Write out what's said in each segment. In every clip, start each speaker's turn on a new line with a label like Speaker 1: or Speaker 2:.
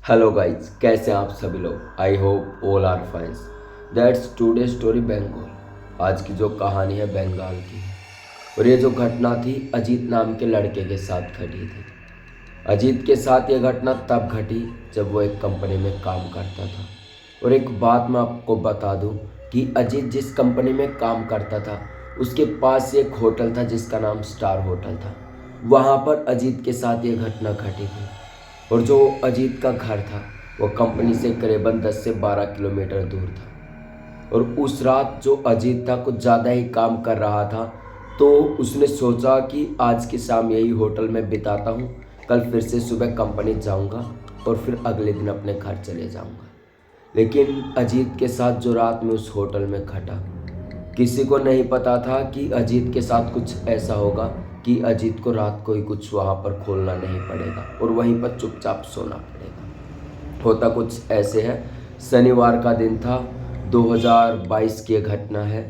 Speaker 1: Hello guys, कैसे हैं आप सभी लोग। I hope all are fines. That's today story Bengal. आज की जो कहानी है बंगाल की है और ये जो घटना थी अजीत नाम के लड़के के साथ घटी थी। अजीत के साथ ये घटना तब घटी जब वो एक कंपनी में काम करता था। और एक बात मैं आपको बता दूं कि अजीत जिस कंपनी में काम करता था उसके पास एक होटल था जिसका नाम स्टार होटल था। वहाँ पर अजीत के साथ ये घटना घटी थी। और जो अजीत का घर था वो कंपनी से करीबन 10 से 12 किलोमीटर दूर था। और उस रात जो अजीत था कुछ ज़्यादा ही काम कर रहा था, तो उसने सोचा कि आज की शाम यही होटल में बिताता हूँ, कल फिर से सुबह कंपनी जाऊँगा और फिर अगले दिन अपने घर चले जाऊँगा। लेकिन अजीत के साथ जो रात में उस होटल में घटा, किसी को नहीं पता था कि अजीत के साथ कुछ ऐसा होगा कि अजीत को रात को ही कुछ वहाँ पर खोलना नहीं पड़ेगा और वहीं पर चुपचाप सोना पड़ेगा। होता कुछ ऐसे है। शनिवार का दिन था, 2022 की घटना है।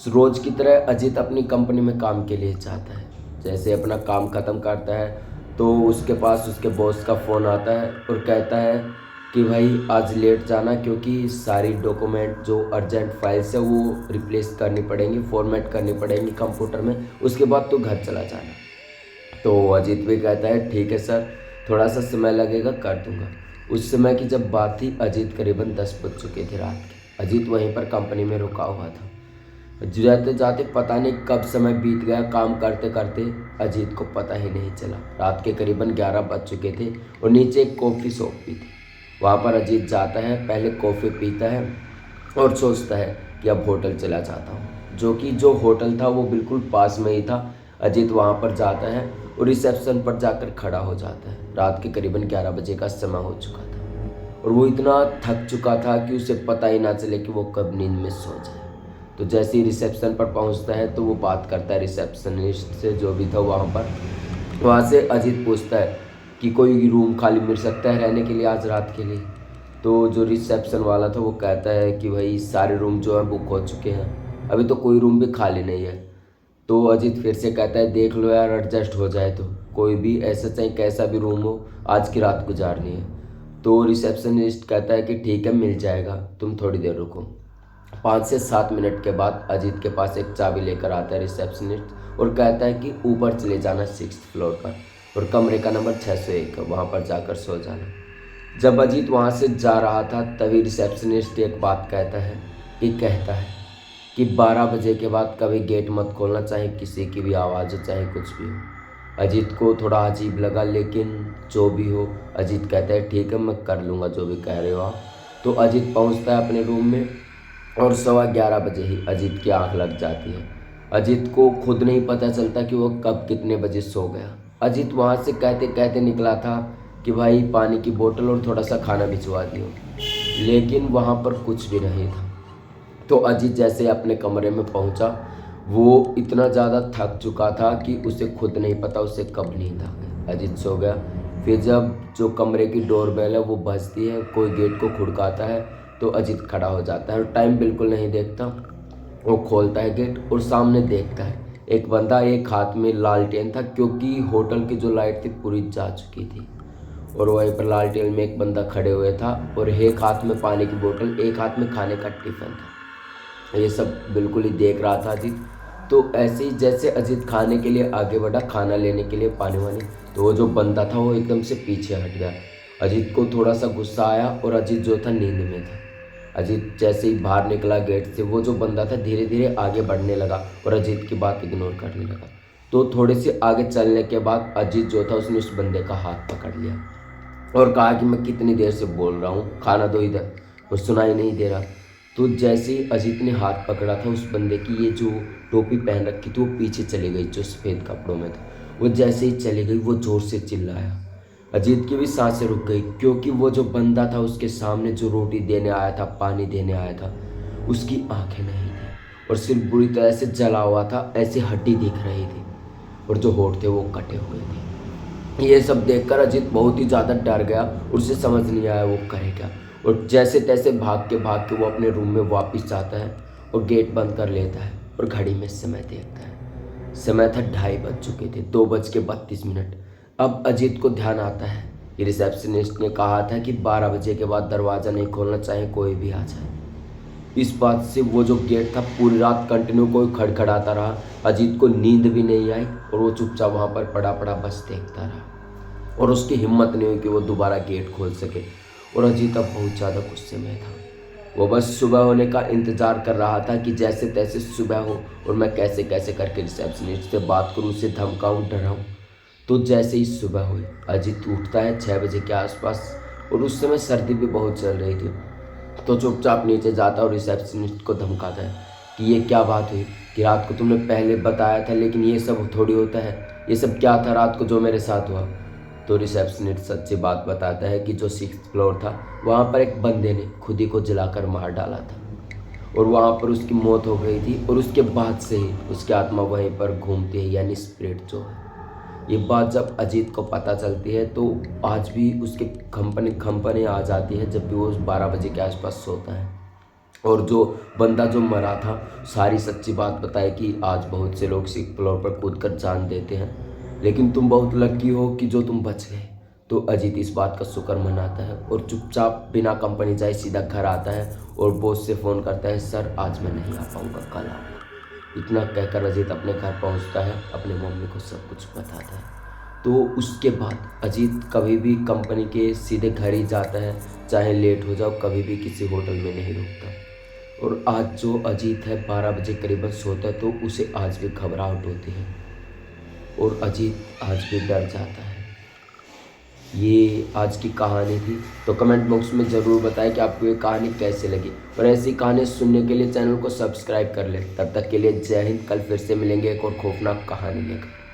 Speaker 1: रोज़ की तरह अजीत अपनी कंपनी में काम के लिए जाता है। जैसे अपना काम ख़त्म करता है तो उसके पास उसके बॉस का फ़ोन आता है और कहता है कि भाई आज लेट जाना, क्योंकि सारी डॉक्यूमेंट जो अर्जेंट फाइल्स है वो रिप्लेस करनी पड़ेंगी, फॉर्मेट करनी पड़ेंगी कंप्यूटर में, उसके बाद तो घर चला जाना। तो अजीत भी कहता है ठीक है सर, थोड़ा सा समय लगेगा, कर दूंगा। उस समय की जब बात थी, अजीत करीबन 10 बज चुके थे रात के। अजीत वहीं पर कंपनी में रुका हुआ था। जाते जाते पता नहीं कब समय बीत गया, काम करते करते अजीत को पता ही नहीं चला। रात के करीबन 11 बज चुके थे और नीचे एक कॉफ़ी शॉप भी थी। वहाँ पर अजीत जाता है, पहले कॉफ़ी पीता है और सोचता है कि अब होटल चला जाता हूँ, जो होटल था वो बिल्कुल पास में ही था। अजीत वहाँ पर जाता है और रिसेप्शन पर जाकर खड़ा हो जाता है। रात के करीबन 11 बजे का समय हो चुका था और वो इतना थक चुका था कि उसे पता ही ना चले कि वो कब नींद में सो जाए। तो जैसे ही रिसेप्शन पर पहुँचता है तो वो बात करता है रिसेप्शनिस्ट से, जो भी था वहाँ पर। वहाँ से अजीत पूछता है कि कोई रूम खाली मिल सकता है रहने के लिए आज रात के लिए। तो जो रिसेप्शन वाला था वो कहता है कि भाई सारे रूम जो हैं बुक हो चुके हैं, अभी तो कोई रूम भी खाली नहीं है। तो अजीत फिर से कहता है देख लो यार, एडजस्ट हो जाए तो, कोई भी ऐसा चाहे कैसा भी रूम हो, आज की रात गुजारनी है। तो रिसेप्शनिस्ट कहता है कि ठीक है मिल जाएगा, तुम थोड़ी देर रुको। 5 से 7 मिनट के बाद अजीत के पास एक चाबी लेकर आता है रिसेप्शनिस्ट और कहता है कि ऊपर चले जाना 6th फ्लोर पर और कमरे का नंबर 601 है, वहाँ पर जाकर सो जाना। जब अजीत वहाँ से जा रहा था तभी रिसेप्शनिस्ट एक बात कहता है कि 12 बजे के बाद कभी गेट मत खोलना, चाहे किसी की भी आवाज़ हो चाहे कुछ भी हो। अजीत को थोड़ा अजीब लगा, लेकिन जो भी हो अजीत कहता है ठीक है मैं कर लूँगा जो भी कह रहे हो आप। तो अजीत पहुँचता है अपने रूम में और 11:15 बजे ही अजीत की आंख लग जाती है। अजीत को खुद नहीं पता चलता कि वो कब कितने बजे सो गया। अजीत वहाँ से कहते कहते निकला था कि भाई पानी की बोतल और थोड़ा सा खाना भिजवा दियो, लेकिन वहाँ पर कुछ भी नहीं था। तो अजीत जैसे अपने कमरे में पहुँचा, वो इतना ज़्यादा थक चुका था कि उसे खुद नहीं पता उसे कब नींद आ गई। अजीत सो गया। फिर जब जो कमरे की डोरबेल है वो बजती है, कोई गेट को खुड़काता है, तो अजीत खड़ा हो जाता है और टाइम बिल्कुल नहीं देखता। वो खोलता है गेट और सामने देखता है एक बंदा, एक हाथ में लालटेन था क्योंकि होटल की जो लाइट थी पूरी जा चुकी थी। और वहीं पर लालटेन में एक बंदा खड़े हुए था और एक हाथ में पानी की बोतल, एक हाथ में खाने का टिफ़िन था। ये सब बिल्कुल ही देख रहा था अजीत। तो ऐसे ही जैसे अजीत खाने के लिए आगे बढ़ा, खाना लेने के लिए पानी वानी, तो वो जो बंदा था वो एकदम से पीछे हट गया। अजीत को थोड़ा सा गुस्सा आया और अजीत जो था नींद में था। अजीत जैसे ही बाहर निकला गेट से, वो जो बंदा था धीरे धीरे आगे बढ़ने लगा और अजीत की बात इग्नोर करने लगा। तो थोड़े से आगे चलने के बाद अजीत जो था उसने उस बंदे का हाथ पकड़ लिया और कहा कि मैं कितनी देर से बोल रहा हूँ, खाना दो इधर, वो सुनाई नहीं दे रहा। तो जैसे ही अजीत ने हाथ पकड़ा था उस बंदे की, ये जो टोपी पहन रखी थी वो पीछे चली गई, जो सफ़ेद कपड़ों में था। वो जैसे ही चली गई वो ज़ोर से चिल्लाया। अजीत की भी सांसें रुक गई, क्योंकि वो जो बंदा था उसके सामने जो रोटी देने आया था, पानी देने आया था, उसकी आंखें नहीं थी और सिर्फ बुरी तरह से जला हुआ था, ऐसी हड्डी दिख रही थी और जो होठ थे वो कटे हुए थे। ये सब देखकर अजीत बहुत ही ज़्यादा डर गया, उसे समझ नहीं आया वो करे क्या। और जैसे तैसे भाग के वो अपने रूम में वापस जाता है और गेट बंद कर लेता है और घड़ी में समय देखता है। समय था 2:30 बज चुके थे, 2:32। अब अजीत को ध्यान आता है कि रिसेप्शनिस्ट ने कहा था कि 12 बजे के बाद दरवाज़ा नहीं खोलना, चाहे कोई भी आ जाए। इस बात से वो जो गेट था पूरी रात कंटिन्यू कोई खड़खड़ाता रहा। अजीत को नींद भी नहीं आई और वो चुपचाप वहाँ पर पड़ा पड़ा बस देखता रहा और उसकी हिम्मत नहीं हुई कि वो दोबारा गेट खोल सके। और अजीत अब बहुत ज़्यादा गुस्से में था। वो बस सुबह होने का इंतज़ार कर रहा था कि जैसे तैसे सुबह हो और मैं कैसे कैसे करके रिसेप्शनिस्ट से बात करूँ, उसे धमकाऊँ, डराऊँ। तो जैसे ही सुबह हुई, अजीत उठता है 6 बजे के आसपास और उस समय सर्दी भी बहुत चल रही थी। तो चुपचाप नीचे जाता और रिसेप्शनिस्ट को धमकाता है कि ये क्या बात हुई कि रात को तुमने पहले बताया था, लेकिन ये सब थोड़ी होता है, ये सब क्या था रात को जो मेरे साथ हुआ। तो रिसेप्शनिस्ट सच्ची बात बताता है कि जो 6th फ्लोर था वहाँ पर एक बंदे ने खुद ही को जलाकर मार डाला था और वहाँ पर उसकी मौत हो गई थी और उसके बाद से ही उसकी आत्मा वहीं पर घूमती है, यानी स्पिरिट जो है। ये बात जब अजीत को पता चलती है तो आज भी उसके कंपनी आ जाती है जब भी वो 12 बजे के आसपास सोता है। और जो बंदा जो मरा था सारी सच्ची बात बताए कि आज बहुत से लोग 6th फ्लोर पर कूद कर जान देते हैं, लेकिन तुम बहुत लकी हो कि जो तुम बच गए। तो अजीत इस बात का शुक्र मनाता है और चुपचाप बिना कंपनी जाए सीधा घर आता है और बॉस से फ़ोन करता है, सर आज मैं नहीं आ पाऊँगा, कल आऊँगा। इतना कहकर अजीत अपने घर पहुंचता है, अपने मम्मी को सब कुछ बताता है। तो उसके बाद अजीत कभी भी कंपनी के सीधे घर ही जाता है, चाहे लेट हो जाओ, कभी भी किसी होटल में नहीं रुकता। और आज जो अजीत है 12 बजे करीबन सोता है तो उसे आज भी घबराहट होती है और अजीत आज भी डर जाता है। ये आज की कहानी थी। तो कमेंट बॉक्स में ज़रूर बताएं कि आपको ये कहानी कैसे लगी और ऐसी कहानी सुनने के लिए चैनल को सब्सक्राइब कर लें। तब तक के लिए जय हिंद। कल फिर से मिलेंगे एक और खौफनाक कहानी लेकर।